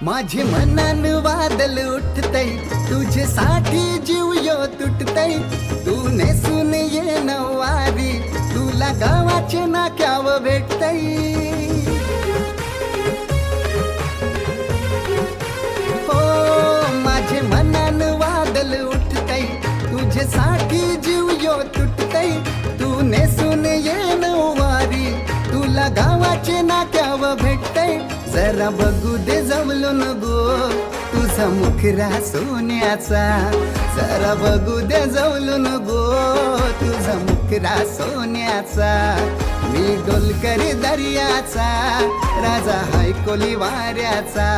माझे मनान वादल उठतय, तुझ्यासाठी जीव यो तुटतय. तू नेसून ये नवारी, तुला गावाचे नाक्याव भेटतय. हो माझे मनान वादल उठतय, तुझ्यासाठी जीव यो तुटतय. तू नेसून ये नवारी, तुला गावाचे नाक्याव भेटतय. जरा बघू दे जवलून गो तुझा मुखरा सोन्याचा. जरा बघू दे जवलून गो तुझा मुखरा सोन्याचा. मी डोलकरी दर्याचा, राजा हाय कोली वाऱ्याचा.